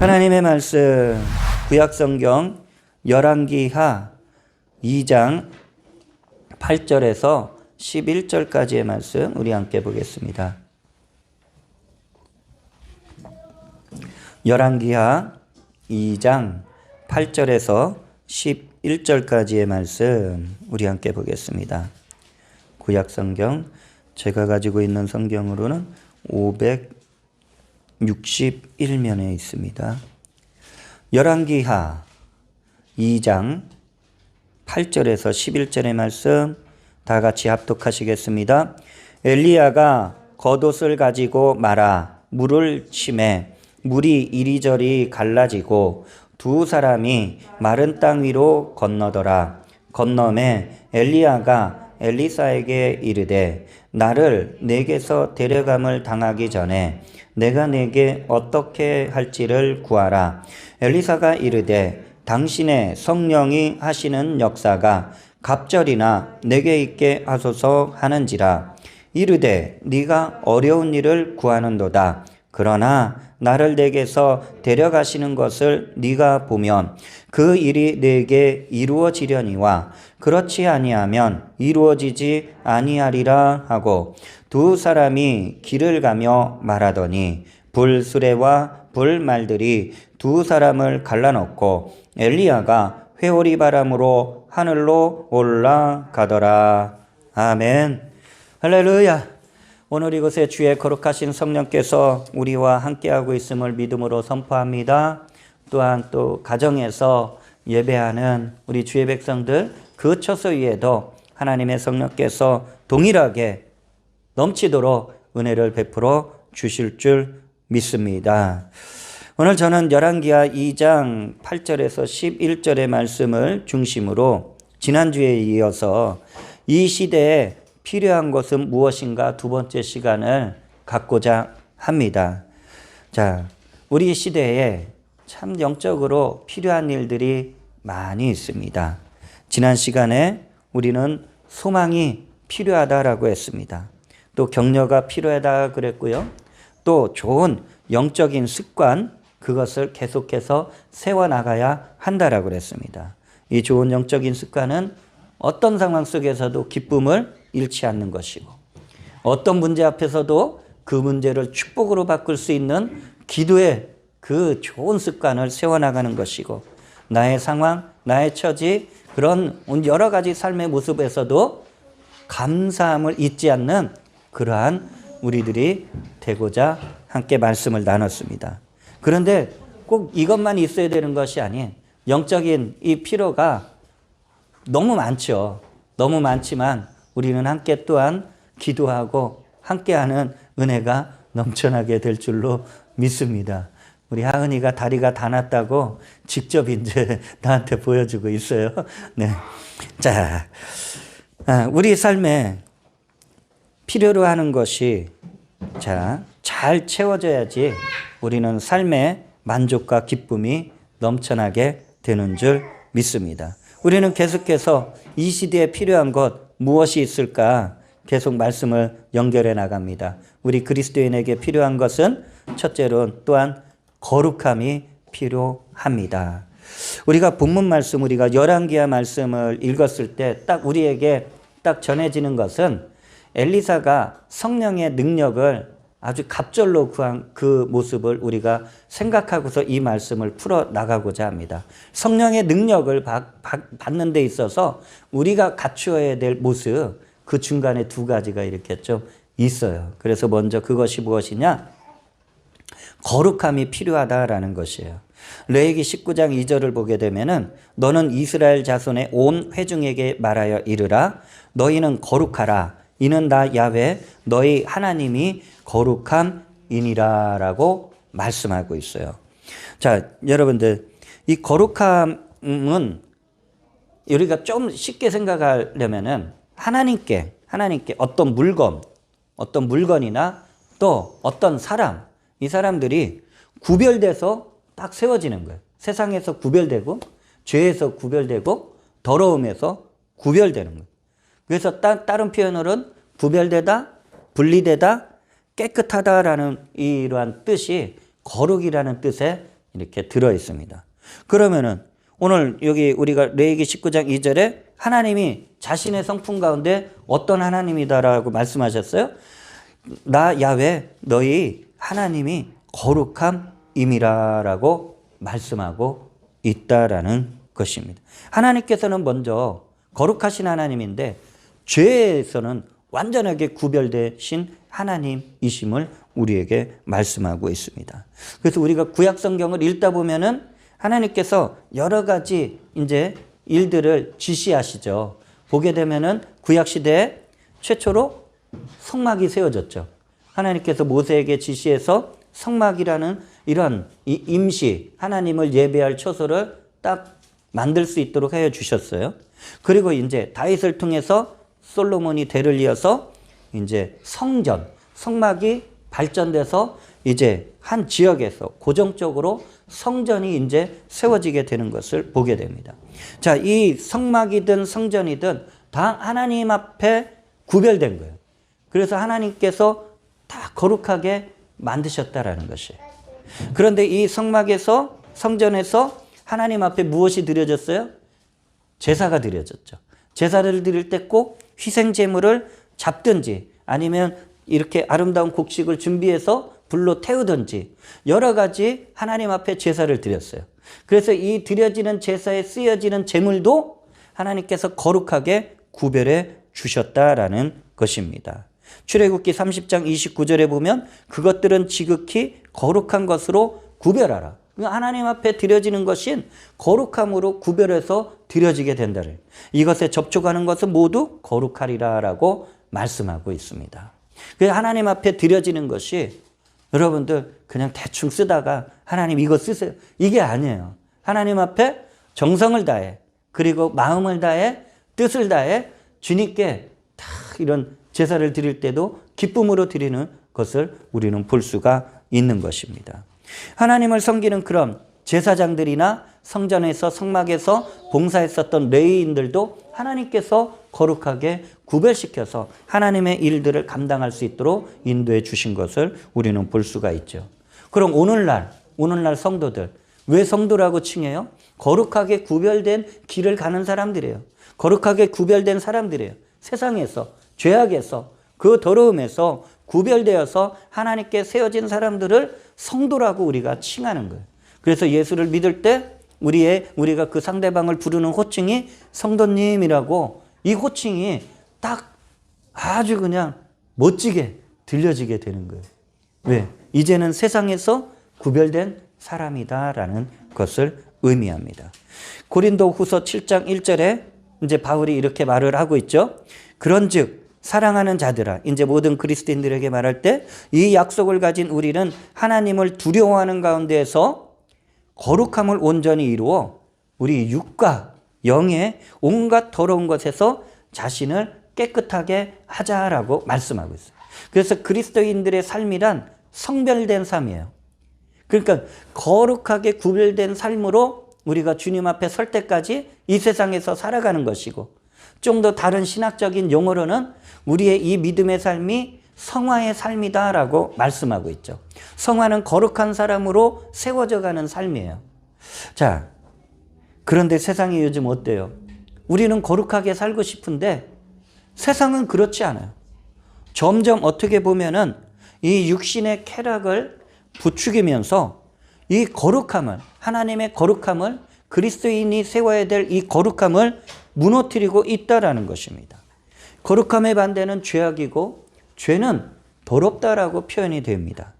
하나님의 말씀 구약성경 열왕기하 2장 8절에서 11절까지의 말씀 우리 함께 보겠습니다. 열왕기하 2장 8절에서 11절까지의 말씀 우리 함께 보겠습니다. 구약성경 제가 가지고 있는 성경으로는 561면에 있습니다. 열왕기하 2장 8절에서 11절의 말씀 다 같이 합독하시겠습니다. 엘리야가 겉옷을 가지고 말아 물을 치매 물이 이리저리 갈라지고 두 사람이 마른 땅 위로 건너더라. 건너매 엘리야가 엘리사에게 이르되 나를 내게서 데려감을 당하기 전에 내가 내게 어떻게 할지를 구하라. 엘리사가 이르되 당신의 성령이 하시는 역사가 갑절이나 내게 있게 하소서 하는지라. 이르되 네가 어려운 일을 구하는도다. 그러나 나를 내게서 데려가시는 것을 네가 보면 그 일이 내게 이루어지려니와 그렇지 아니하면 이루어지지 아니하리라 하고 두 사람이 길을 가며 말하더니 불수레와 불말들이 두 사람을 갈라놓고 엘리야가 회오리 바람으로 하늘로 올라가더라. 아멘. 할렐루야. 오늘 이곳에 주의 거룩하신 성령께서 우리와 함께하고 있음을 믿음으로 선포합니다. 또한 또 가정에서 예배하는 우리 주의 백성들 그 처소 위에도 하나님의 성령께서 동일하게 넘치도록 은혜를 베풀어 주실 줄 믿습니다. 오늘 저는 열왕기하 2장 8절에서 11절의 말씀을 중심으로 지난주에 이어서 이 시대에 필요한 것은 무엇인가 두 번째 시간을 갖고자 합니다. 자, 우리 시대에 참 영적으로 필요한 일들이 많이 있습니다. 지난 시간에 우리는 소망이 필요하다라고 했습니다. 또 격려가 필요하다 그랬고요. 또 좋은 영적인 습관, 그것을 계속해서 세워나가야 한다라고 그랬습니다. 이 좋은 영적인 습관은 어떤 상황 속에서도 기쁨을 잃지 않는 것이고 어떤 문제 앞에서도 그 문제를 축복으로 바꿀 수 있는 기도의 그 좋은 습관을 세워나가는 것이고 나의 상황, 나의 처지 그런 여러 가지 삶의 모습에서도 감사함을 잊지 않는 그러한 우리들이 되고자 함께 말씀을 나눴습니다. 그런데 꼭 이것만 있어야 되는 것이 아닌 영적인 이 필요가 너무 많죠. 너무 많지만 우리는 함께 또한 기도하고 함께하는 은혜가 넘쳐나게 될 줄로 믿습니다. 우리 하은이가 다리가 다 났다고 직접 이제 나한테 보여주고 있어요. 네. 자, 우리 삶에 필요로 하는 것이 잘 채워져야지 우리는 삶의 만족과 기쁨이 넘쳐나게 되는 줄 믿습니다. 우리는 계속해서 이 시대에 필요한 것 무엇이 있을까 계속 말씀을 연결해 나갑니다. 우리 그리스도인에게 필요한 것은 첫째로 또한 거룩함이 필요합니다. 우리가 본문 말씀 우리가 열왕기하 말씀을 읽었을 때 딱 우리에게 딱 전해지는 것은 엘리사가 성령의 능력을 아주 갑절로 구한 그 모습을 우리가 생각하고서 이 말씀을 풀어 나가고자 합니다. 성령의 능력을 받는 데 있어서 우리가 갖추어야 될 모습 그 중간에 두 가지가 이렇게 좀 있어요. 그래서 먼저 그것이 무엇이냐? 거룩함이 필요하다라는 것이에요. 레위기 19장 2절을 보게 되면은 너는 이스라엘 자손의 온 회중에게 말하여 이르라 너희는 거룩하라 이는 나 야훼 너희 하나님이 거룩함이니라 라고 말씀하고 있어요. 자, 여러분들 이 거룩함은 우리가 좀 쉽게 생각하려면은 하나님께 어떤 물건이나 또 어떤 사람 이 사람들이 구별돼서 딱 세워지는 거예요. 세상에서 구별되고 죄에서 구별되고 더러움에서 구별되는 거예요. 그래서 다른 표현으로는 구별되다, 분리되다, 깨끗하다라는 이러한 뜻이 거룩이라는 뜻의 이렇게 들어 있습니다. 그러면은 오늘 여기 우리가 레위기 19장 2절에 하나님이 자신의 성품 가운데 어떤 하나님이다라고 말씀하셨어요? 나 야훼 너희 하나님이 거룩함임이라라고 말씀하고 있다라는 것입니다. 하나님께서는 먼저 거룩하신 하나님인데 죄에서는 완전하게 구별되신 하나님이심을 우리에게 말씀하고 있습니다. 그래서 우리가 구약 성경을 읽다 보면은 하나님께서 여러 가지 이제 일들을 지시하시죠. 보게 되면은 구약 시대에 최초로 성막이 세워졌죠. 하나님께서 모세에게 지시해서 성막이라는 이런 임시 하나님을 예배할 처소를 딱 만들 수 있도록 해 주셨어요. 그리고 이제 다윗을 통해서 솔로몬이 대를 이어서 이제 성막이 발전돼서 이제 한 지역에서 고정적으로 성전이 이제 세워지게 되는 것을 보게 됩니다. 자, 이 성막이든 성전이든 다 하나님 앞에 구별된 거예요. 그래서 하나님께서 다 거룩하게 만드셨다라는 것이에요. 그런데 이 성막에서 성전에서 하나님 앞에 무엇이 드려졌어요? 제사가 드려졌죠. 제사를 드릴 때 꼭 희생 제물을 잡든지 아니면 이렇게 아름다운 곡식을 준비해서 불로 태우든지 여러 가지 하나님 앞에 제사를 드렸어요. 그래서 이 드려지는 제사에 쓰여지는 제물도 하나님께서 거룩하게 구별해 주셨다라는 것입니다. 출애굽기 30장 29절에 보면 그것들은 지극히 거룩한 것으로 구별하라. 하나님 앞에 드려지는 것인 거룩함으로 구별해서 드려지게 된다를. 이것에 접촉하는 것은 모두 거룩하리라라고 말씀하고 있습니다. 그래서 하나님 앞에 드려지는 것이 여러분들 그냥 대충 쓰다가 하나님 이거 쓰세요. 이게 아니에요. 하나님 앞에 정성을 다해 그리고 마음을 다해 뜻을 다해 주님께 다 이런 제사를 드릴 때도 기쁨으로 드리는 것을 우리는 볼 수가 있는 것입니다. 하나님을 섬기는 그런 제사장들이나 성전에서 성막에서 봉사했었던 레위인들도 하나님께서 거룩하게 구별시켜서 하나님의 일들을 감당할 수 있도록 인도해 주신 것을 우리는 볼 수가 있죠. 그럼 오늘날 성도들 왜 성도라고 칭해요? 거룩하게 구별된 길을 가는 사람들이에요. 거룩하게 구별된 사람들이에요. 세상에서 죄악에서 그 더러움에서 구별되어서 하나님께 세워진 사람들을 성도라고 우리가 칭하는 거예요. 그래서 예수를 믿을 때 우리가 그 상대방을 부르는 호칭이 성도님이라고 이 호칭이 딱 아주 그냥 멋지게 들려지게 되는 거예요. 왜? 이제는 세상에서 구별된 사람이다라는 것을 의미합니다. 고린도 후서 7장 1절에 이제 바울이 이렇게 말을 하고 있죠. 그런즉 사랑하는 자들아, 이제 모든 그리스도인들에게 말할 때 이 약속을 가진 우리는 하나님을 두려워하는 가운데에서 거룩함을 온전히 이루어 우리 육과 영의 온갖 더러운 것에서 자신을 깨끗하게 하자라고 말씀하고 있어요. 그래서 그리스도인들의 삶이란 성별된 삶이에요. 그러니까 거룩하게 구별된 삶으로 우리가 주님 앞에 설 때까지 이 세상에서 살아가는 것이고, 좀 더 다른 신학적인 용어로는 우리의 이 믿음의 삶이 성화의 삶이다라고 말씀하고 있죠. 성화는 거룩한 사람으로 세워져 가는 삶이에요. 자, 그런데 세상이 요즘 어때요? 우리는 거룩하게 살고 싶은데 세상은 그렇지 않아요. 점점 어떻게 보면은 이 육신의 쾌락을 부추기면서 이 거룩함을, 하나님의 거룩함을, 그리스도인이 세워야 될 이 거룩함을 무너뜨리고 있다라는 것입니다. 거룩함의 반대는 죄악이고 죄는 더럽다라고 표현이 됩니다.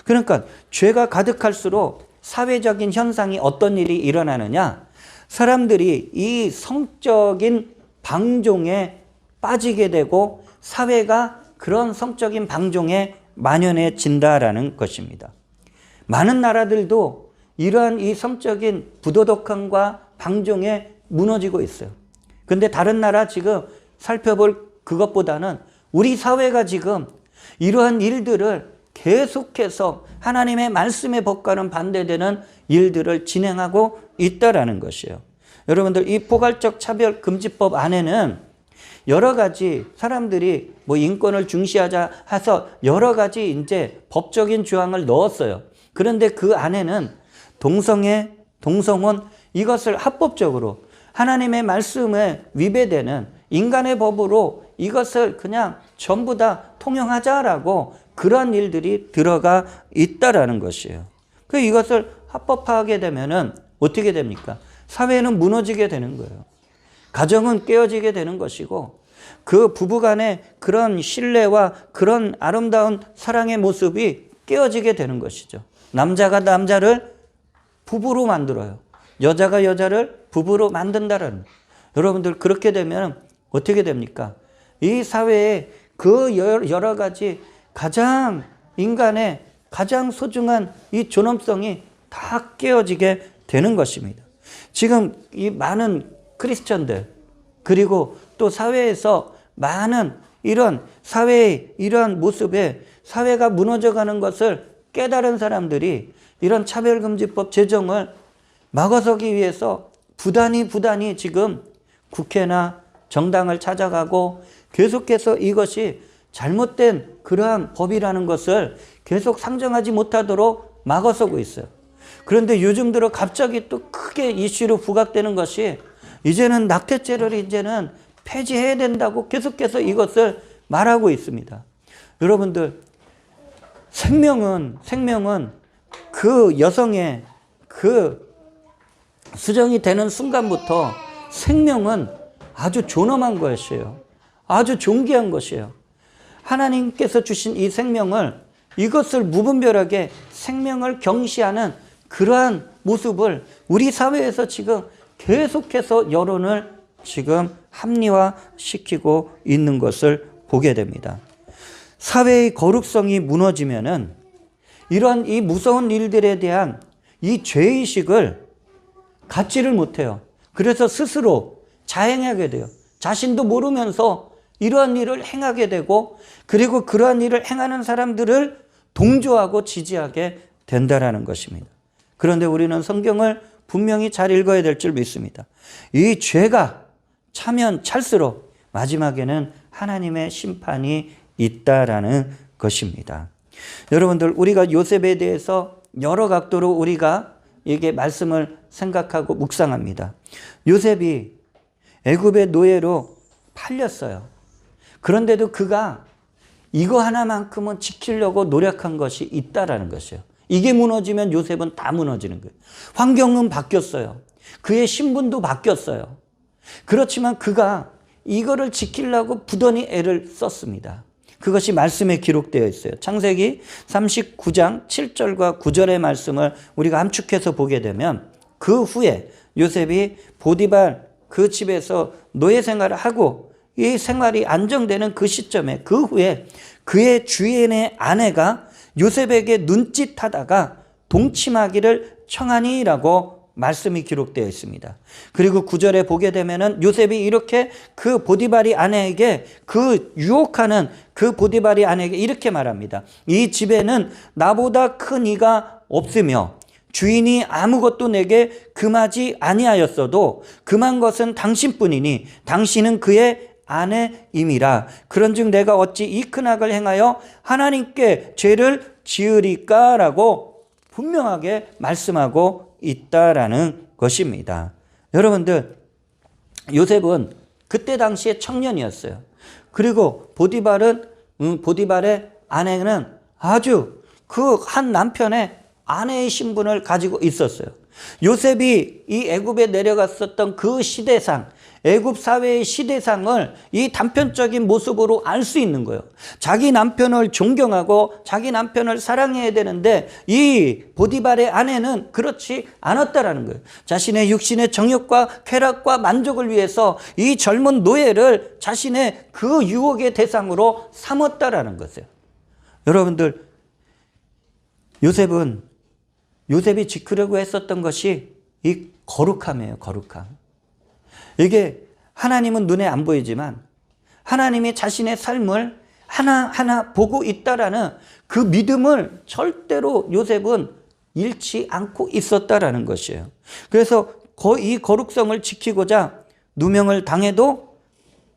그러니까 죄가 가득할수록 사회적인 현상이 어떤 일이 일어나느냐? 사람들이 이 성적인 방종에 빠지게 되고 사회가 그런 성적인 방종에 만연해진다라는 것입니다. 많은 나라들도 이러한 이 성적인 부도덕함과 방종에 무너지고 있어요. 근데 다른 나라 지금 살펴볼 그것보다는 우리 사회가 지금 이러한 일들을 계속해서 하나님의 말씀의 법과는 반대되는 일들을 진행하고 있다라는 것이에요. 여러분들, 이 포괄적 차별 금지법 안에는 여러 가지 사람들이 뭐 인권을 중시하자 해서 여러 가지 이제 법적인 조항을 넣었어요. 그런데 그 안에는 동성혼 이것을 합법적으로 하나님의 말씀에 위배되는 인간의 법으로 이것을 그냥 전부 다 통용하자라고 그런 일들이 들어가 있다라는 것이에요. 그 이것을 합법화하게 되면은 어떻게 됩니까? 사회는 무너지게 되는 거예요. 가정은 깨어지게 되는 것이고 그 부부간의 그런 신뢰와 그런 아름다운 사랑의 모습이 깨어지게 되는 것이죠. 남자가 남자를 부부로 만들어요. 여자가 여자를 부부로 만든다는. 여러분들 그렇게 되면 어떻게 됩니까? 이 사회에 그 여러 가지 가장 인간의 가장 소중한 이 존엄성이 다 깨어지게 되는 것입니다. 지금 이 많은 크리스천들 그리고 또 사회에서 많은 이런 사회의 이러한 모습에 사회가 무너져가는 것을 깨달은 사람들이 이런 차별금지법 제정을 막아서기 위해서 부단히 지금 국회나 정당을 찾아가고 계속해서 이것이 잘못된 그러한 법이라는 것을 계속 상정하지 못하도록 막아서고 있어요. 그런데 요즘 들어 갑자기 또 크게 이슈로 부각되는 것이 이제는 낙태죄를 이제는 폐지해야 된다고 계속해서 이것을 말하고 있습니다. 여러분들 생명은 그 여성의 그 수정이 되는 순간부터 생명은 아주 존엄한 것이에요. 아주 존귀한 것이에요. 하나님께서 주신 이 생명을 이것을 무분별하게 생명을 경시하는 그러한 모습을 우리 사회에서 지금 계속해서 여론을 지금 합리화시키고 있는 것을 보게 됩니다. 사회의 거룩성이 무너지면은 이런 이 무서운 일들에 대한 이 죄의식을 갖지를 못해요. 그래서 스스로 자행하게 돼요. 자신도 모르면서 이러한 일을 행하게 되고 그리고 그러한 일을 행하는 사람들을 동조하고 지지하게 된다라는 것입니다. 그런데 우리는 성경을 분명히 잘 읽어야 될 줄 믿습니다. 이 죄가 차면 찰수록 마지막에는 하나님의 심판이 있다라는 것입니다. 여러분들 우리가 요셉에 대해서 여러 각도로 우리가 이게 말씀을 생각하고 묵상합니다. 요셉이 애굽의 노예로 팔렸어요. 그런데도 그가 이거 하나만큼은 지키려고 노력한 것이 있다라는 것이에요. 이게 무너지면 요셉은 다 무너지는 거예요. 환경은 바뀌었어요. 그의 신분도 바뀌었어요. 그렇지만 그가 이거를 지키려고 부단히 애를 썼습니다. 그것이 말씀에 기록되어 있어요. 창세기 39장 7절과 9절의 말씀을 우리가 함축해서 보게 되면 그 후에 요셉이 보디발 그 집에서 노예 생활을 하고 이 생활이 안정되는 그 시점에 그 후에 그의 주인의 아내가 요셉에게 눈짓하다가 동침하기를 청하니라고 말씀이 기록되어 있습니다. 그리고 9절에 보게 되면은 요셉이 이렇게 그 보디발이 아내에게 그 유혹하는 그 보디발이 아내에게 이렇게 말합니다. 이 집에는 나보다 큰 이가 없으며 주인이 아무것도 내게 금하지 아니하였어도 금한 것은 당신뿐이니 당신은 그의 아내임이라. 그런즉 내가 어찌 이 큰 악을 행하여 하나님께 죄를 지으리까라고 분명하게 말씀하고 있다라는 것입니다. 여러분들 요셉은 그때 당시에 청년이었어요. 그리고 보디발의 아내는 아주 그 한 남편의 아내의 신분을 가지고 있었어요. 요셉이 이 애굽에 내려갔었던 그 시대상, 애굽 사회의 시대상을 이 단편적인 모습으로 알 수 있는 거예요. 자기 남편을 존경하고 자기 남편을 사랑해야 되는데 이 보디발의 아내는 그렇지 않았다라는 거예요. 자신의 육신의 정욕과 쾌락과 만족을 위해서 이 젊은 노예를 자신의 그 유혹의 대상으로 삼았다라는 것이에요. 여러분들 요셉이 지키려고 했었던 것이 이 거룩함이에요. 거룩함. 이게 하나님은 눈에 안 보이지만 하나님이 자신의 삶을 하나하나 보고 있다라는 그 믿음을 절대로 요셉은 잃지 않고 있었다라는 것이에요. 그래서 이 거룩성을 지키고자 누명을 당해도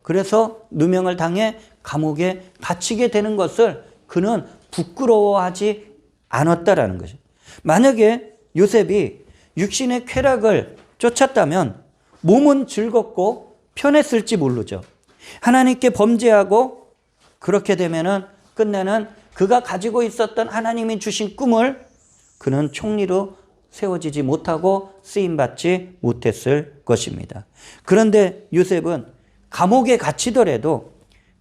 그래서 누명을 당해 감옥에 갇히게 되는 것을 그는 부끄러워하지 않았다라는 것이에요. 만약에 요셉이 육신의 쾌락을 쫓았다면 몸은 즐겁고 편했을지 모르죠. 하나님께 범죄하고 그렇게 되면은 끝내는 그가 가지고 있었던 하나님이 주신 꿈을 그는 총리로 세워지지 못하고 쓰임받지 못했을 것입니다. 그런데 요셉은 감옥에 갇히더라도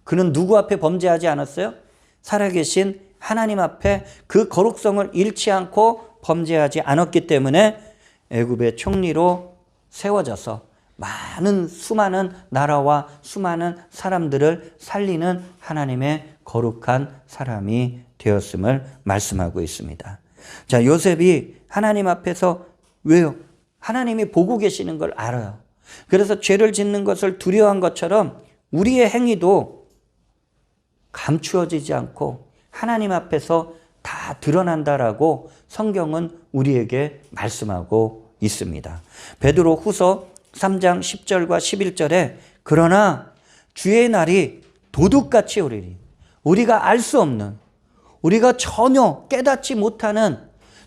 그는 누구 앞에 범죄하지 않았어요? 살아계신 하나님 앞에 그 거룩성을 잃지 않고 범죄하지 않았기 때문에 애굽의 총리로 세워져서 수많은 나라와 수많은 사람들을 살리는 하나님의 거룩한 사람이 되었음을 말씀하고 있습니다. 자, 요셉이 하나님 앞에서 왜요? 하나님이 보고 계시는 걸 알아요. 그래서 죄를 짓는 것을 두려워한 것처럼 우리의 행위도 감추어지지 않고 하나님 앞에서 다 드러난다라고 성경은 우리에게 말씀하고 있습니다. 베드로 후서 3장 10절과 11절에 그러나 주의 날이 도둑같이 오리니 우리가 알 수 없는, 우리가 전혀 깨닫지 못하는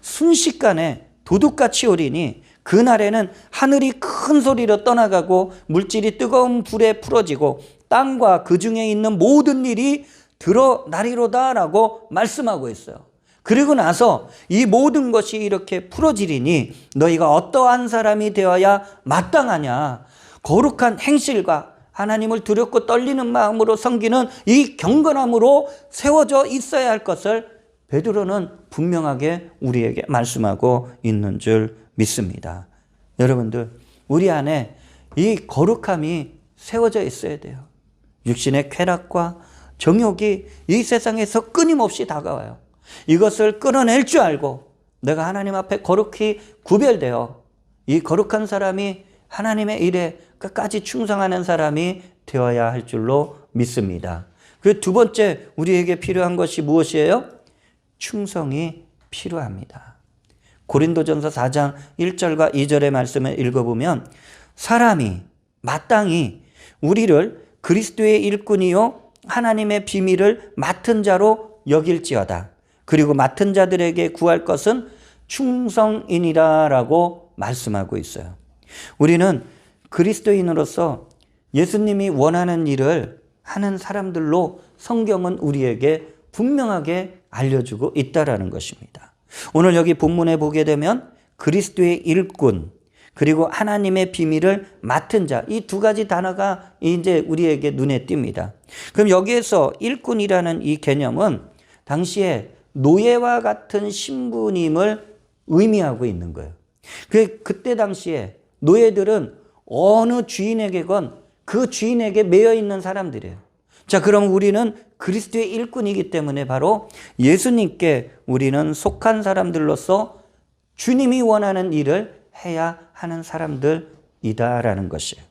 순식간에 도둑같이 오리니 그날에는 하늘이 큰 소리로 떠나가고 물질이 뜨거운 불에 풀어지고 땅과 그 중에 있는 모든 일이 드러나리로다라고 말씀하고 있어요. 그리고 나서 이 모든 것이 이렇게 풀어지리니 너희가 어떠한 사람이 되어야 마땅하냐. 거룩한 행실과 하나님을 두렵고 떨리는 마음으로 섬기는 이 경건함으로 세워져 있어야 할 것을 베드로는 분명하게 우리에게 말씀하고 있는 줄 믿습니다. 여러분들, 우리 안에 이 거룩함이 세워져 있어야 돼요. 육신의 쾌락과 정욕이 이 세상에서 끊임없이 다가와요. 이것을 끊어낼 줄 알고 내가 하나님 앞에 거룩히 구별되어 이 거룩한 사람이 하나님의 일에 끝까지 충성하는 사람이 되어야 할 줄로 믿습니다. 그 두 번째 우리에게 필요한 것이 무엇이에요? 충성이 필요합니다. 고린도전서 4장 1절과 2절의 말씀을 읽어보면 사람이 마땅히 우리를 그리스도의 일꾼이요 하나님의 비밀을 맡은 자로 여길지어다. 그리고 맡은 자들에게 구할 것은 충성이니라라고 말씀하고 있어요. 우리는 그리스도인으로서 예수님이 원하는 일을 하는 사람들로 성경은 우리에게 분명하게 알려주고 있다라는 것입니다. 오늘 여기 본문에 보게 되면 그리스도의 일꾼 그리고 하나님의 비밀을 맡은 자, 이 두 가지 단어가 이제 우리에게 눈에 띕니다. 그럼 여기에서 일꾼이라는 이 개념은 당시에 노예와 같은 신분임을 의미하고 있는 거예요. 그때 당시에 노예들은 어느 주인에게건 그 주인에게 매여 있는 사람들이에요. 자, 그럼 우리는 그리스도의 일꾼이기 때문에 바로 예수님께 우리는 속한 사람들로서 주님이 원하는 일을 해야 하는 사람들이다라는 것이에요.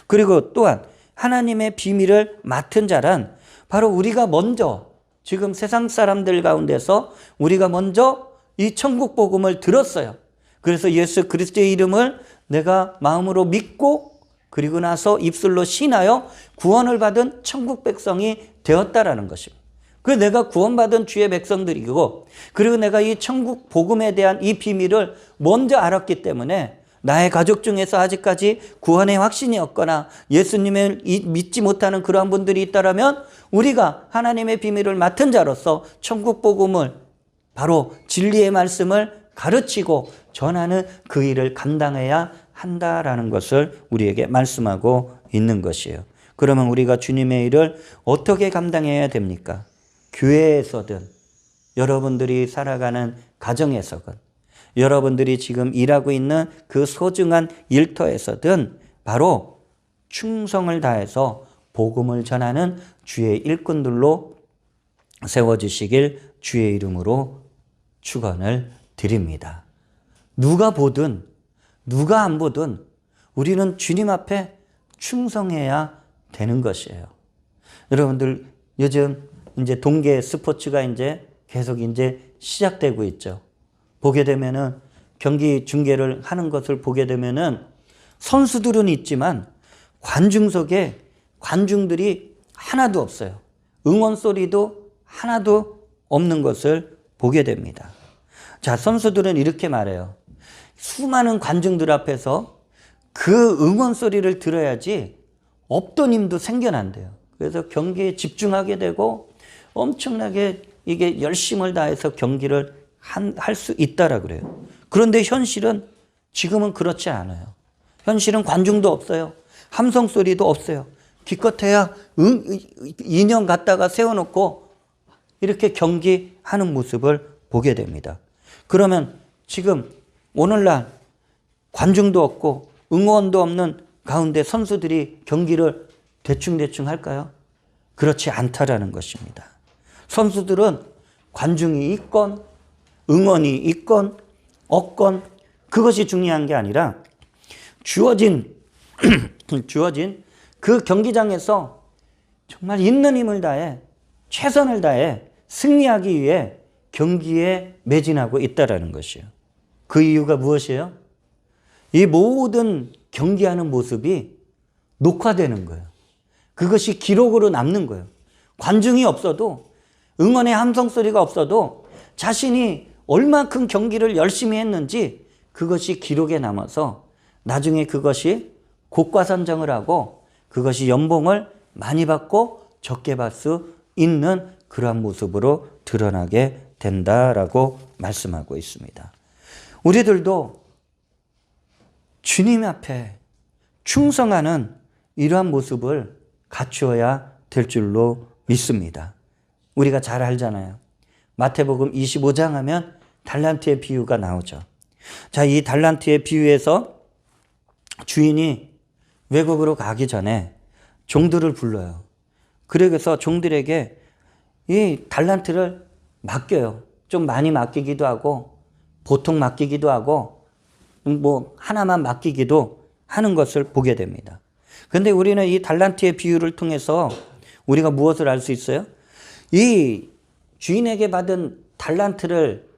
그리고 또한 하나님의 비밀을 맡은 자란 바로 우리가 먼저 지금 세상 사람들 가운데서 우리가 먼저 이 천국 복음을 들었어요. 그래서 예수 그리스도의 이름을 내가 마음으로 믿고 그리고 나서 입술로 신하여 구원을 받은 천국 백성이 되었다라는 것입니다. 그래서 내가 구원받은 주의 백성들이고 그리고 내가 이 천국 복음에 대한 이 비밀을 먼저 알았기 때문에 나의 가족 중에서 아직까지 구원의 확신이 없거나 예수님을 믿지 못하는 그러한 분들이 있다면 우리가 하나님의 비밀을 맡은 자로서 천국 복음을 바로 진리의 말씀을 가르치고 전하는 그 일을 감당해야 한다라는 것을 우리에게 말씀하고 있는 것이에요. 그러면 우리가 주님의 일을 어떻게 감당해야 됩니까? 교회에서든 여러분들이 살아가는 가정에서든 여러분들이 지금 일하고 있는 그 소중한 일터에서든 바로 충성을 다해서 복음을 전하는 주의 일꾼들로 세워주시길 주의 이름으로 축원을 드립니다. 누가 보든 누가 안 보든 우리는 주님 앞에 충성해야 되는 것이에요. 여러분들 요즘 이제 동계 스포츠가 이제 계속 이제 시작되고 있죠. 보게 되면은 경기 중계를 하는 것을 보게 되면은 선수들은 있지만 관중석에 관중들이 하나도 없어요. 응원 소리도 하나도 없는 것을 보게 됩니다. 자, 선수들은 이렇게 말해요. 수많은 관중들 앞에서 그 응원 소리를 들어야지 없던 힘도 생겨난대요. 그래서 경기에 집중하게 되고 엄청나게 이게 열심을 다해서 경기를 할 수 있다라 그래요. 그런데 현실은 지금은 그렇지 않아요. 현실은 관중도 없어요. 함성 소리도 없어요. 기껏해야 인형 갖다가 세워놓고 이렇게 경기하는 모습을 보게 됩니다. 그러면 지금 오늘날 관중도 없고 응원도 없는 가운데 선수들이 경기를 대충대충 할까요? 그렇지 않다라는 것입니다. 선수들은 관중이 있건 응원이 있건 없건 그것이 중요한 게 아니라 주어진 그 경기장에서 정말 있는 힘을 다해 최선을 다해 승리하기 위해 경기에 매진하고 있다라는 것이에요. 그 이유가 무엇이에요? 이 모든 경기하는 모습이 녹화되는 거예요. 그것이 기록으로 남는 거예요. 관중이 없어도 응원의 함성 소리가 없어도 자신이 얼만큼 경기를 열심히 했는지 그것이 기록에 남아서 나중에 그것이 곡과선정을 하고 그것이 연봉을 많이 받고 적게 받을 수 있는 그러한 모습으로 드러나게 된다라고 말씀하고 있습니다. 우리들도 주님 앞에 충성하는 이러한 모습을 갖추어야 될 줄로 믿습니다. 우리가 잘 알잖아요. 마태복음 25장 하면 달란트의 비유가 나오죠. 자, 이 달란트의 비유에서 주인이 외국으로 가기 전에 종들을 불러요. 그래서 종들에게 이 달란트를 맡겨요. 좀 많이 맡기기도 하고 보통 맡기기도 하고 뭐 하나만 맡기기도 하는 것을 보게 됩니다. 그런데 우리는 이 달란트의 비유를 통해서 우리가 무엇을 알 수 있어요? 이 주인에게 받은 달란트를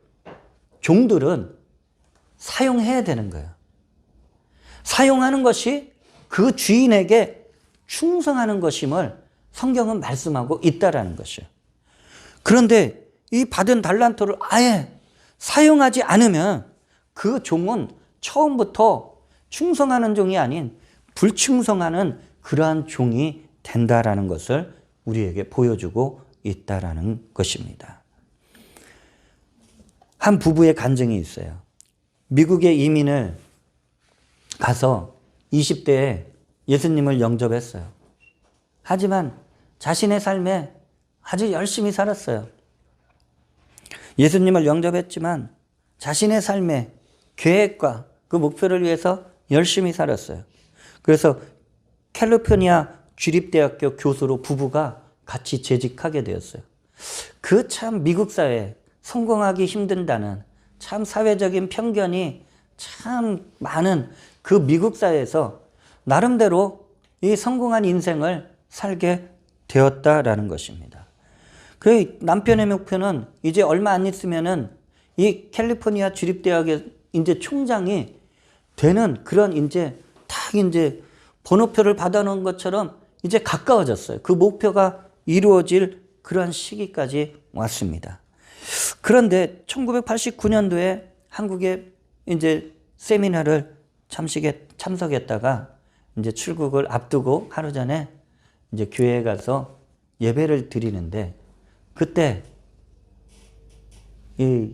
종들은 사용해야 되는 거예요. 사용하는 것이 그 주인에게 충성하는 것임을 성경은 말씀하고 있다라는 것이에요. 그런데 이 받은 달란트를 아예 사용하지 않으면 그 종은 처음부터 충성하는 종이 아닌 불충성하는 그러한 종이 된다라는 것을 우리에게 보여주고 있다라는 것입니다. 한 부부의 간증이 있어요. 미국에 이민을 가서 20대에 예수님을 영접했어요. 하지만 자신의 삶에 아주 열심히 살았어요. 예수님을 영접했지만 자신의 삶의 계획과 그 목표를 위해서 열심히 살았어요. 그래서 캘리포니아 주립대학교 교수로 부부가 같이 재직하게 되었어요. 그 참 미국 사회에 성공하기 힘든다는 참 사회적인 편견이 참 많은 그 미국 사회에서 나름대로 이 성공한 인생을 살게 되었다라는 것입니다. 그 남편의 목표는 이제 얼마 안 있으면은 이 캘리포니아 주립대학의 이제 총장이 되는 그런 이제 딱 이제 번호표를 받아놓은 것처럼 이제 가까워졌어요. 그 목표가 이루어질 그런 시기까지 왔습니다. 그런데 1989년도에 한국에 이제 세미나를 참석했다가 이제 출국을 앞두고 하루 전에 이제 교회에 가서 예배를 드리는데 그때 이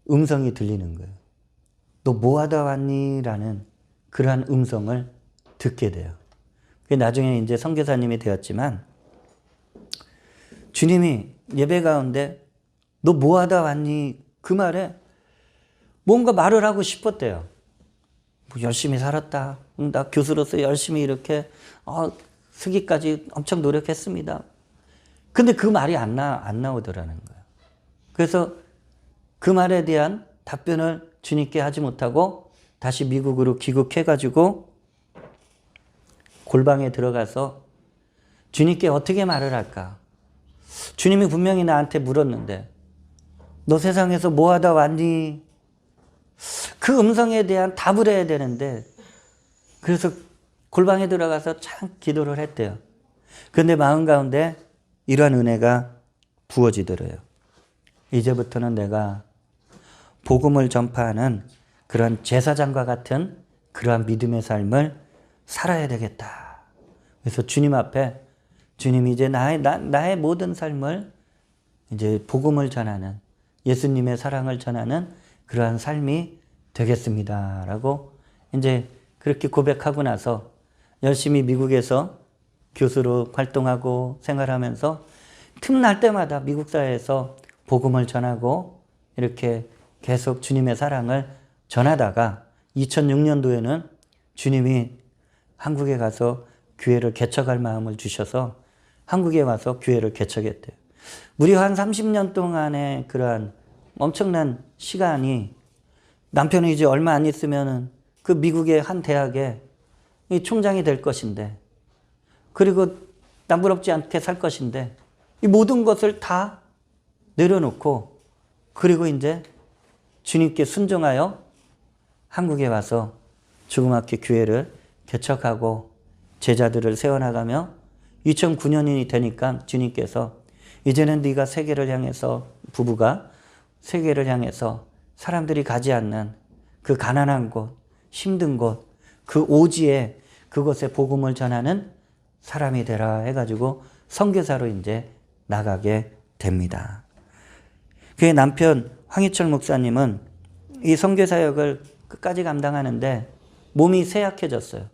음성이 들리는 거예요. 너 뭐 하다 왔니? 라는 그러한 음성을 듣게 돼요. 나중에 이제 선교사님이 되었지만 주님이 예배 가운데 너 뭐 하다 왔니? 그 말에 뭔가 말을 하고 싶었대요. 뭐 열심히 살았다. 나 교수로서 열심히 이렇게 쓰기까지 엄청 노력했습니다. 근데 그 말이 안 나오더라는 거예요. 그래서 그 말에 대한 답변을 주님께 하지 못하고 다시 미국으로 귀국해가지고 골방에 들어가서 주님께 어떻게 말을 할까? 주님이 분명히 나한테 물었는데 너 세상에서 뭐 하다 왔니? 그 음성에 대한 답을 해야 되는데 그래서 골방에 들어가서 참 기도를 했대요. 그런데 마음 가운데 이러한 은혜가 부어지더래요. 이제부터는 내가 복음을 전파하는 그런 제사장과 같은 그러한 믿음의 삶을 살아야 되겠다. 그래서 주님 앞에 주님이 이제 나의 모든 삶을 이제 복음을 전하는 예수님의 사랑을 전하는 그러한 삶이 되겠습니다. 라고 이제 그렇게 고백하고 나서 열심히 미국에서 교수로 활동하고 생활하면서 틈날 때마다 미국 사회에서 복음을 전하고 이렇게 계속 주님의 사랑을 전하다가 2006년도에는 주님이 한국에 가서 교회를 개척할 마음을 주셔서 한국에 와서 교회를 개척했대요. 무려 한 30년 동안의 그러한 엄청난 시간이 남편이 이제 얼마 안 있으면은 그 미국의 한 대학의 이 총장이 될 것인데 그리고 남부럽지 않게 살 것인데 이 모든 것을 다 내려놓고 그리고 이제 주님께 순종하여 한국에 와서 조그맣게 교회를 개척하고 제자들을 세워나가며 2009년이 되니까 주님께서 이제는 네가 세계를 향해서 부부가 세계를 향해서 사람들이 가지 않는 그 가난한 곳, 힘든 곳, 그 오지에 그곳에 복음을 전하는 사람이 되라 해가지고 선교사로 이제 나가게 됩니다. 그의 남편 황희철 목사님은 이 선교사역을 끝까지 감당하는데 몸이 쇠약해졌어요.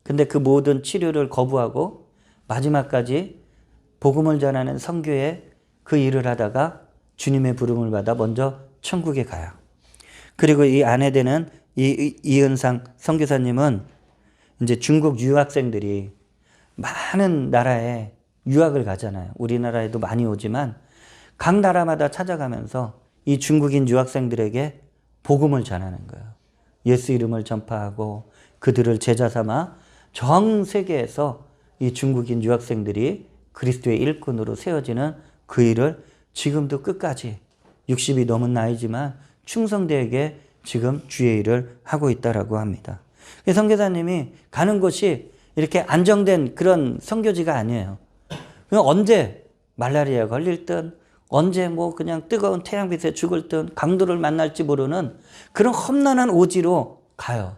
근데 그 모든 치료를 거부하고 마지막까지 복음을 전하는 선교에 그 일을 하다가 주님의 부름을 받아 먼저 천국에 가요. 그리고 이 아내 되는 이은상 선교사님은 이제 중국 유학생들이 많은 나라에 유학을 가잖아요. 우리나라에도 많이 오지만 각 나라마다 찾아가면서 이 중국인 유학생들에게 복음을 전하는 거예요. 예수 이름을 전파하고 그들을 제자 삼아 전 세계에서 이 중국인 유학생들이 그리스도의 일꾼으로 세워지는 그 일을 지금도 끝까지 60이 넘은 나이지만 충성되게 지금 주의 일을 하고 있다라고 합니다. 선교사님이 가는 곳이 이렇게 안정된 그런 선교지가 아니에요. 언제 말라리아 걸릴 듯 언제 뭐 그냥 뜨거운 태양빛에 죽을 듯 강도를 만날지 모르는 그런 험난한 오지로 가요.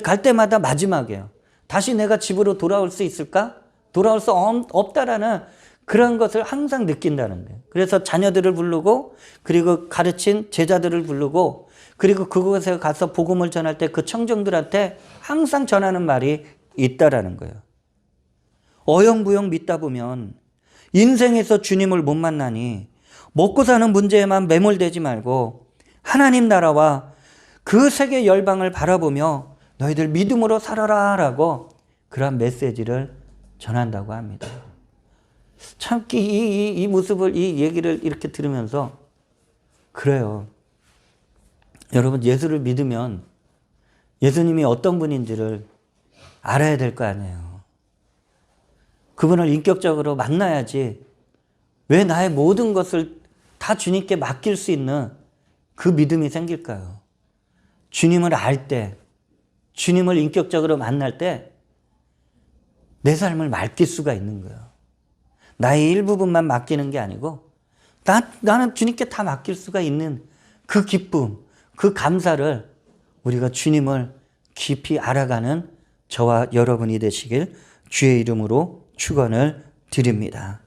갈 때마다 마지막이에요. 다시 내가 집으로 돌아올 수 있을까? 돌아올 수 없다라는 그런 것을 항상 느낀다는 거예요. 그래서 자녀들을 부르고 그리고 가르친 제자들을 부르고 그리고 그곳에 가서 복음을 전할 때 그 청중들한테 항상 전하는 말이 있다라는 거예요. 어영부영 믿다 보면 인생에서 주님을 못 만나니 먹고 사는 문제에만 매몰되지 말고 하나님 나라와 그 세계 열방을 바라보며 너희들 믿음으로 살아라 라고 그런 메시지를 전한다고 합니다. 참 이 모습을 이 얘기를 이렇게 들으면서 그래요. 여러분 예수를 믿으면 예수님이 어떤 분인지를 알아야 될 거 아니에요. 그분을 인격적으로 만나야지 왜 나의 모든 것을 다 주님께 맡길 수 있는 그 믿음이 생길까요? 주님을 알 때, 주님을 인격적으로 만날 때 내 삶을 맡길 수가 있는 거예요. 나의 일부분만 맡기는 게 아니고 나는 주님께 다 맡길 수가 있는 그 기쁨, 그 감사를 우리가 주님을 깊이 알아가는 저와 여러분이 되시길 주의 이름으로 축원을 드립니다.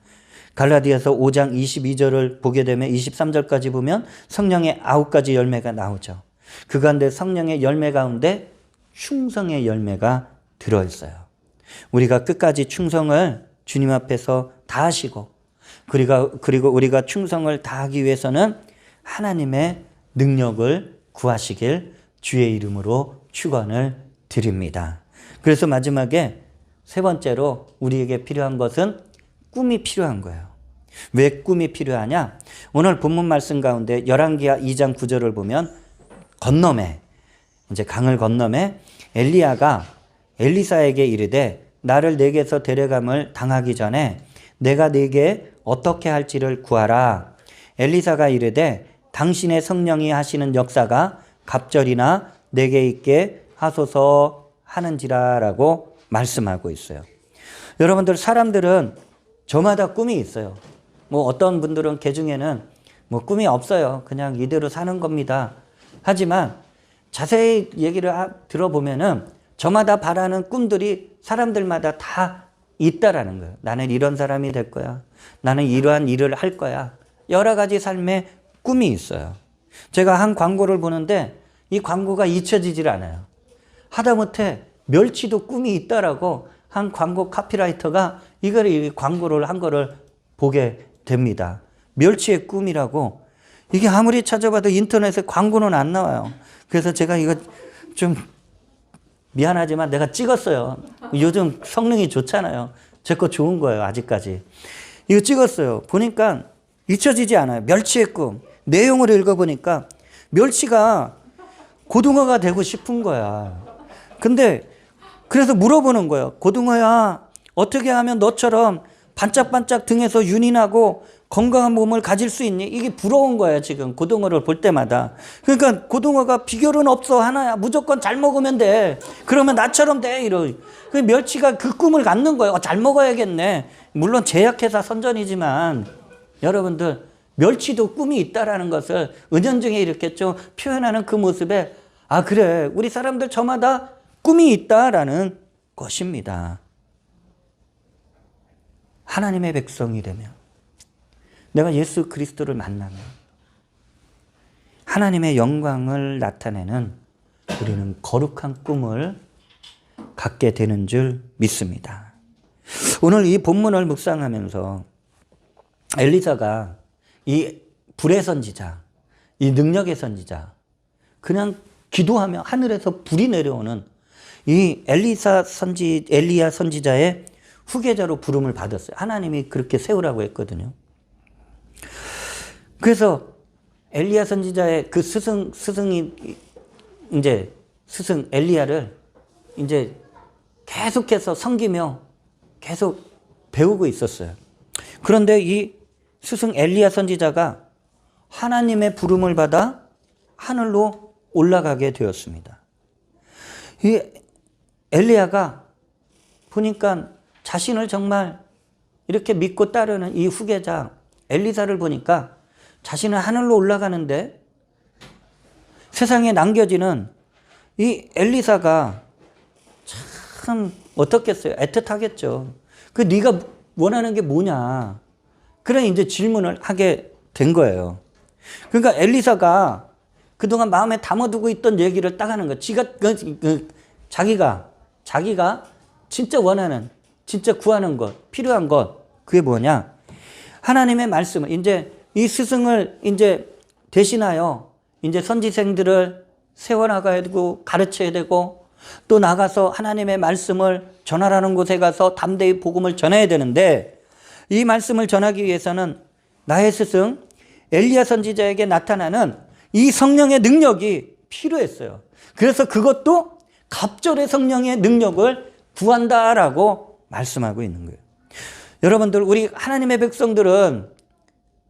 갈라디아서 5장 22절을 보게 되면 23절까지 보면 성령의 9가지 열매가 나오죠. 그 가운데 성령의 열매 가운데 충성의 열매가 들어있어요. 우리가 끝까지 충성을 주님 앞에서 다하시고 그리고 우리가 충성을 다하기 위해서는 하나님의 능력을 구하시길 주의 이름으로 축원을 드립니다. 그래서 마지막에 세 번째로 우리에게 필요한 것은 꿈이 필요한 거예요. 왜 꿈이 필요하냐? 오늘 본문 말씀 가운데 열왕기하 2장 9절을 보면 건너매 이제 강을 건너매 엘리야가 엘리사에게 이르되 나를 내게서 데려감을 당하기 전에 내가 네게 어떻게 할지를 구하라. 엘리사가 이르되 당신의 성령이 하시는 역사가 갑절이나 내게 있게 하소서 하는지라라고 말씀하고 있어요. 여러분들 사람들은 저마다 꿈이 있어요. 뭐 어떤 분들은 개중에는 뭐 꿈이 없어요. 그냥 이대로 사는 겁니다. 하지만 자세히 얘기를 들어보면은 저마다 바라는 꿈들이 사람들마다 다 있다라는 거예요. 나는 이런 사람이 될 거야. 나는 이러한 일을 할 거야. 여러 가지 삶의 꿈이 있어요. 제가 한 광고를 보는데 이 광고가 잊혀지질 않아요. 하다못해 멸치도 꿈이 있다라고 한 광고 카피라이터가 이 광고를 한 거를 보게 됩니다. 멸치의 꿈이라고. 이게 아무리 찾아봐도 인터넷에 광고는 안 나와요. 그래서 제가 이거 좀 미안하지만 내가 찍었어요. 요즘 성능이 좋잖아요. 제 거 좋은 거예요, 아직까지. 이거 찍었어요. 보니까 잊혀지지 않아요. 멸치의 꿈. 내용을 읽어보니까 멸치가 고등어가 되고 싶은 거야. 근데 그래서 물어보는 거예요. 고등어야, 어떻게 하면 너처럼 반짝반짝 등에서 윤이 나고 건강한 몸을 가질 수 있니? 이게 부러운 거예요, 지금. 고등어를 볼 때마다. 그러니까 고등어가 비결은 없어. 하나야. 무조건 잘 먹으면 돼. 그러면 나처럼 돼. 그 멸치가 그 꿈을 갖는 거예요. 잘 먹어야겠네. 물론 제약회사 선전이지만 여러분들, 멸치도 꿈이 있다라는 것을 은연중에 이렇게 좀 표현하는 그 모습에, 아, 그래. 우리 사람들 저마다 꿈이 있다라는 것입니다. 하나님의 백성이 되면, 내가 예수 그리스도를 만나면 하나님의 영광을 나타내는 우리는 거룩한 꿈을 갖게 되는 줄 믿습니다. 오늘 이 본문을 묵상하면서 엘리사가 이 불의 선지자, 이 능력의 선지자, 그냥 기도하며 하늘에서 불이 내려오는 이 엘리야 선지자의 후계자로 부름을 받았어요. 하나님이 그렇게 세우라고 했거든요. 그래서 엘리야 선지자의 그 스승이 이제 스승 엘리야를 이제 계속해서 섬기며 계속 배우고 있었어요. 그런데 이 스승 엘리야 선지자가 하나님의 부름을 받아 하늘로 올라가게 되었습니다. 이 엘리야가 보니까 자신을 정말 이렇게 믿고 따르는 이 후계자 엘리사를 보니까 자신은 하늘로 올라가는데 세상에 남겨지는 이 엘리사가 참 어떻겠어요? 애틋하겠죠. 그 네가 원하는 게 뭐냐? 그래 이제 질문을 하게 된 거예요. 그러니까 엘리사가 그동안 마음에 담아두고 있던 얘기를 딱 하는 거예요. 자기가 진짜 원하는, 진짜 구하는 것, 필요한 것, 그게 뭐냐? 하나님의 말씀을, 이제 이 스승을 이제 대신하여 이제 선지생들을 세워나가야 되고 가르쳐야 되고 또 나가서 하나님의 말씀을 전하라는 곳에 가서 담대히 복음을 전해야 되는데, 이 말씀을 전하기 위해서는 나의 스승 엘리야 선지자에게 나타나는 이 성령의 능력이 필요했어요. 그래서 그것도 갑절의 성령의 능력을 구한다라고 말씀하고 있는 거예요. 여러분들, 우리 하나님의 백성들은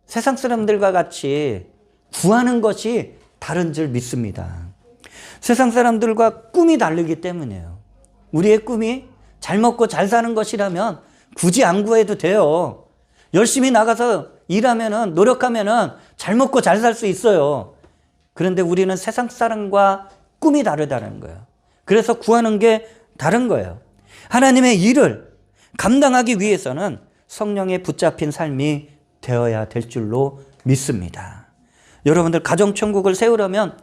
세상 사람들과 같이 구하는 것이 다른 줄 믿습니다. 세상 사람들과 꿈이 다르기 때문이에요. 우리의 꿈이 잘 먹고 잘 사는 것이라면 굳이 안 구해도 돼요. 열심히 나가서 일하면은, 노력하면은 잘 먹고 잘 살 수 있어요. 그런데 우리는 세상 사람과 꿈이 다르다는 거예요. 그래서 구하는 게 다른 거예요. 하나님의 일을 감당하기 위해서는 성령에 붙잡힌 삶이 되어야 될 줄로 믿습니다. 여러분들 가정천국을 세우려면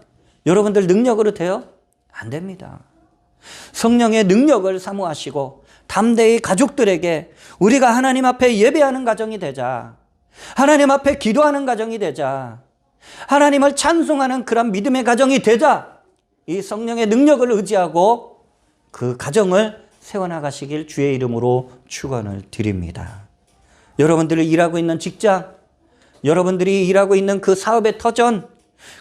여러분들 능력으로 돼요? 안 됩니다. 성령의 능력을 사모하시고 담대히 가족들에게 우리가 하나님 앞에 예배하는 가정이 되자, 하나님 앞에 기도하는 가정이 되자, 하나님을 찬송하는 그런 믿음의 가정이 되자, 이 성령의 능력을 의지하고 그 가정을 세워나가시길 주의 이름으로 축원을 드립니다. 여러분들이 일하고 있는 직장, 여러분들이 일하고 있는 그 사업의 터전,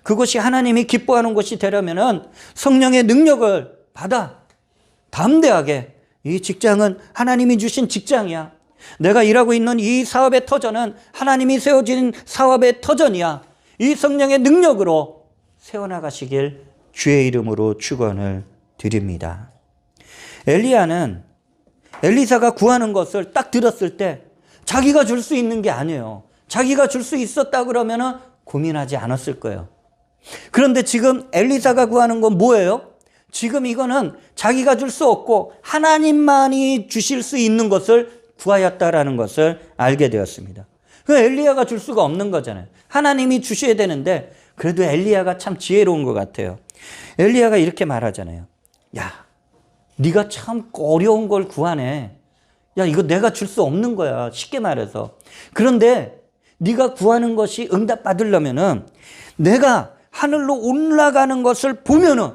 그것이 하나님이 기뻐하는 곳이 되려면은 성령의 능력을 받아 담대하게, 이 직장은 하나님이 주신 직장이야. 내가 일하고 있는 이 사업의 터전은 하나님이 세워진 사업의 터전이야. 이 성령의 능력으로 세워나가시길 주의 이름으로 축원을 드립니다. 엘리야는 엘리사가 구하는 것을 딱 들었을 때 자기가 줄 수 있는 게 아니에요. 자기가 줄 수 있었다 그러면은 고민하지 않았을 거예요. 그런데 지금 엘리사가 구하는 건 뭐예요? 지금 이거는 자기가 줄 수 없고 하나님만이 주실 수 있는 것을 구하였다라는 것을 알게 되었습니다. 그 엘리야가 줄 수가 없는 거잖아요. 하나님이 주셔야 되는데 그래도 엘리야가 참 지혜로운 것 같아요. 엘리야가 이렇게 말하잖아요. 야, 네가 참 어려운 걸 구하네. 야, 이거 내가 줄 수 없는 거야. 쉽게 말해서. 그런데 네가 구하는 것이 응답받으려면은 내가 하늘로 올라가는 것을 보면은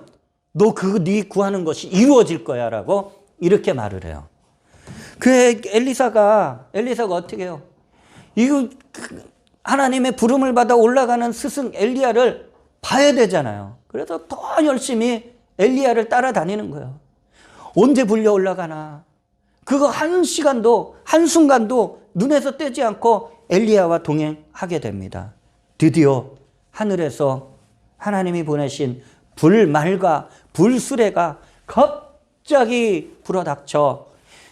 너 네 구하는 것이 이루어질 거야 라고 이렇게 말을 해요. 그 엘리사가 어떻게 해요? 이거 하나님의 부름을 받아 올라가는 스승 엘리야를 봐야 되잖아요. 그래서 더 열심히 엘리야를 따라다니는 거예요. 언제 불려 올라가나. 그거 한 시간도 한순간도 눈에서 떼지 않고 엘리야와 동행하게 됩니다. 드디어 하늘에서 하나님이 보내신 불말과 불수레가 갑자기 불어닥쳐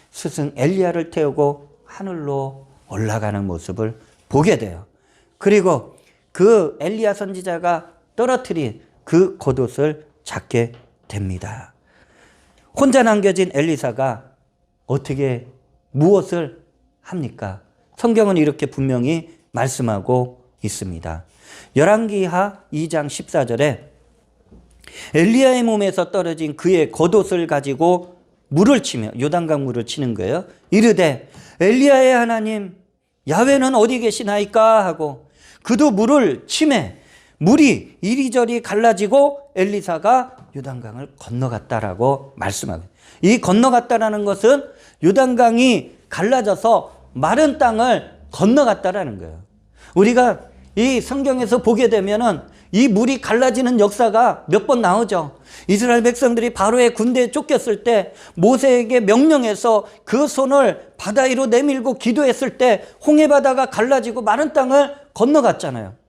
스승 엘리야를 태우고 하늘로 올라가는 모습을 보게 돼요. 그리고 그 엘리야 선지자가 떨어뜨린 그 겉옷을 잡게 됩니다. 혼자 남겨진 엘리사가 어떻게 무엇을 합니까? 성경은 이렇게 분명히 말씀하고 있습니다. 열왕기하 2장 14절에 엘리야의 몸에서 떨어진 그의 겉옷을 가지고 물을 치며 요단강 물을 치는 거예요. 이르되 엘리야의 하나님 야훼는 어디 계시나이까 하고 그도 물을 치매 물이 이리저리 갈라지고 엘리사가 요단강을 건너갔다라고 말씀하고, 이 건너갔다라는 것은 요단강이 갈라져서 마른 땅을 건너갔다라는 거예요. 우리가 이 성경에서 보게 되면은 이 물이 갈라지는 역사가 몇 번 나오죠. 이스라엘 백성들이 바로의 군대에 쫓겼을 때 모세에게 명령해서 그 손을 바다 위로 내밀고 기도했을 때 홍해 바다가 갈라지고 마른 땅을 건너갔잖아요.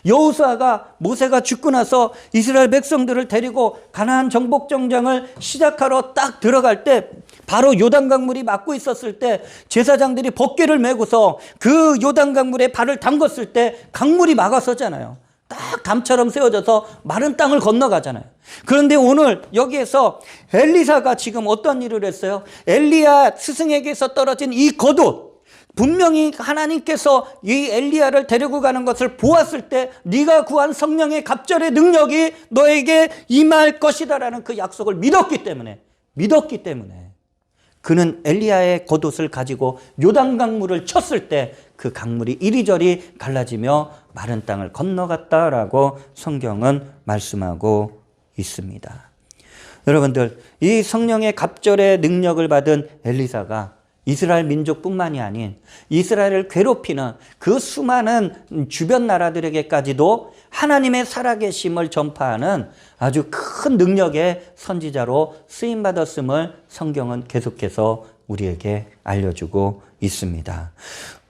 여호수아가 모세가 죽고 나서 이스라엘 백성들을 데리고 가나안 정복 정장을 시작하러 딱 들어갈 때 바로 요단강 물이 막고 있었을 때 제사장들이 법궤를 메고서 그 요단강 물에 발을 담궜을 때 강물이 막아서잖아요. 딱 담처럼 세워져서 마른 땅을 건너가잖아요. 그런데 오늘 여기에서 엘리사가 지금 어떤 일을 했어요? 엘리야 스승에게서 떨어진 이 겉옷, 분명히 하나님께서 이 엘리야를 데리고 가는 것을 보았을 때 네가 구한 성령의 갑절의 능력이 너에게 임할 것이다라는 그 약속을 믿었기 때문에 그는 엘리야의 겉옷을 가지고 요단강 물을 쳤을 때 그 강물이 이리저리 갈라지며 마른 땅을 건너갔다라고 성경은 말씀하고 있습니다. 여러분들, 이 성령의 갑절의 능력을 받은 엘리사가 이스라엘 민족뿐만이 아닌 이스라엘을 괴롭히는 그 수많은 주변 나라들에게까지도 하나님의 살아계심을 전파하는 아주 큰 능력의 선지자로 쓰임받았음을 성경은 계속해서 우리에게 알려주고 있습니다.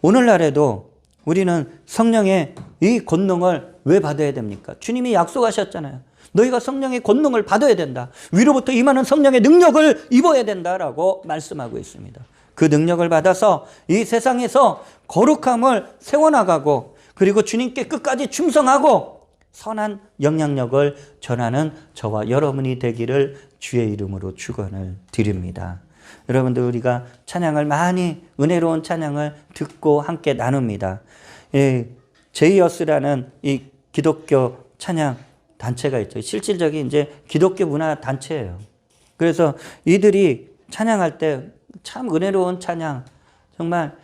오늘날에도 우리는 성령의 이 권능을 왜 받아야 됩니까? 주님이 약속하셨잖아요. 너희가 성령의 권능을 받아야 된다. 위로부터 임하는 성령의 능력을 입어야 된다라고 말씀하고 있습니다. 그 능력을 받아서 이 세상에서 거룩함을 세워나가고 그리고 주님께 끝까지 충성하고 선한 영향력을 전하는 저와 여러분이 되기를 주의 이름으로 축원을 드립니다. 여러분들, 우리가 찬양을 많이 은혜로운 찬양을 듣고 함께 나눕니다. 제이어스라는 이 기독교 찬양 단체가 있죠. 실질적인 이제 기독교 문화 단체예요. 그래서 이들이 찬양할 때 참 은혜로운 찬양, 정말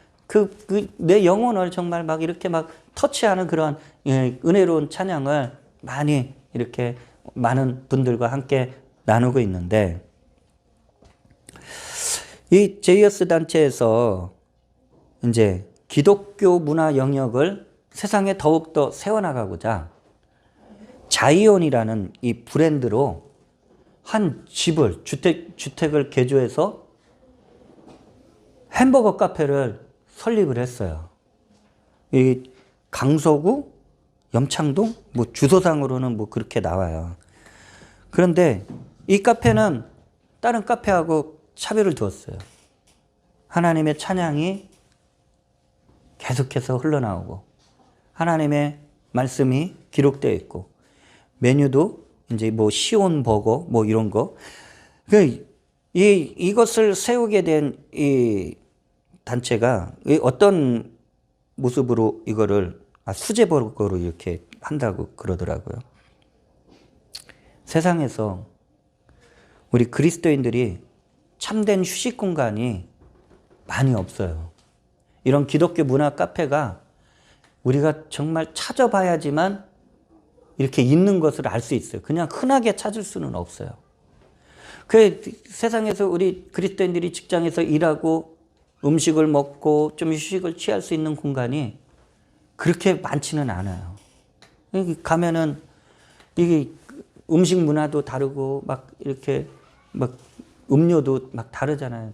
내 영혼을 정말 막 이렇게 막 터치하는 그런 은혜로운 찬양을 많이 이렇게 많은 분들과 함께 나누고 있는데, 이 제이어스 단체에서 이제 기독교 문화 영역을 세상에 더욱더 세워나가고자 자이온이라는 이 브랜드로 한 집을, 주택을 개조해서 햄버거 카페를 설립을 했어요. 이 강서구, 염창동, 뭐 주소상으로는 뭐 그렇게 나와요. 그런데 이 카페는 다른 카페하고 차별을 두었어요. 하나님의 찬양이 계속해서 흘러나오고 하나님의 말씀이 기록되어 있고 메뉴도 이제 뭐 시온 버거 뭐 이런 거. 이것을 세우게 된 이 단체가 어떤 모습으로 이거를 수제 버거로 이렇게 한다고 그러더라고요. 세상에서 우리 그리스도인들이 참된 휴식 공간이 많이 없어요. 이런 기독교 문화 카페가 우리가 정말 찾아봐야지만 이렇게 있는 것을 알 수 있어요. 그냥 흔하게 찾을 수는 없어요. 그 세상에서 우리 그리스도인들이 직장에서 일하고 음식을 먹고 좀 휴식을 취할 수 있는 공간이 그렇게 많지는 않아요. 가면은 이게 음식 문화도 다르고 막 이렇게 막 음료도 막 다르잖아요.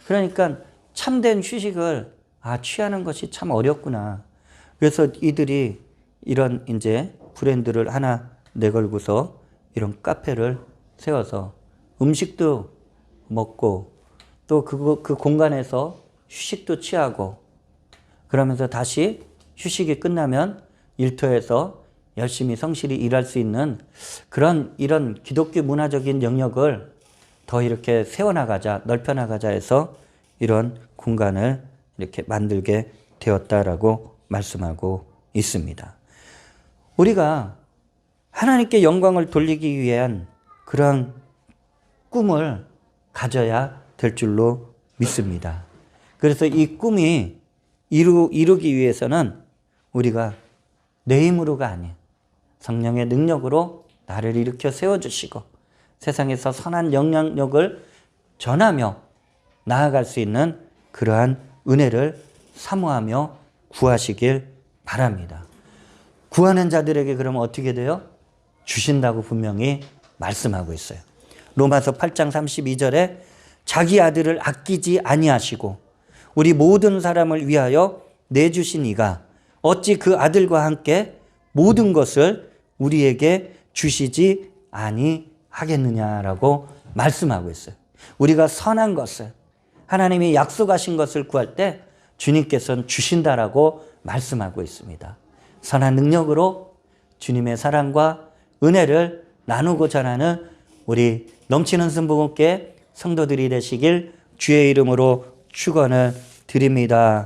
그러니까 참된 휴식을 취하는 것이 참 어렵구나. 그래서 이들이 이런 이제 브랜드를 하나 내걸고서 이런 카페를 세워서 음식도 먹고 또 그 공간에서 휴식도 취하고 그러면서 다시 휴식이 끝나면 일터에서 열심히 성실히 일할 수 있는 이런 기독교 문화적인 영역을 더 이렇게 세워나가자, 넓혀나가자 해서 이런 공간을 이렇게 만들게 되었다라고 말씀하고 있습니다. 우리가 하나님께 영광을 돌리기 위한 그런 꿈을 가져야 될 줄로 믿습니다. 그래서 이 꿈이 이루기 위해서는 우리가 내 힘으로가 아닌 성령의 능력으로 나를 일으켜 세워주시고 세상에서 선한 영향력을 전하며 나아갈 수 있는 그러한 은혜를 사모하며 구하시길 바랍니다. 구하는 자들에게 그러면 어떻게 돼요? 주신다고 분명히 말씀하고 있어요. 로마서 8장 32절에 자기 아들을 아끼지 아니하시고 우리 모든 사람을 위하여 내주신 이가 어찌 그 아들과 함께 모든 것을 우리에게 주시지 아니하겠느냐라고 말씀하고 있어요. 우리가 선한 것을 하나님이 약속하신 것을 구할 때 주님께서는 주신다라고 말씀하고 있습니다. 선한 능력으로 주님의 사랑과 은혜를 나누고 전하는 우리 넘치는 순복음교회 성도들이 되시길 주의 이름으로 축원을 드립니다.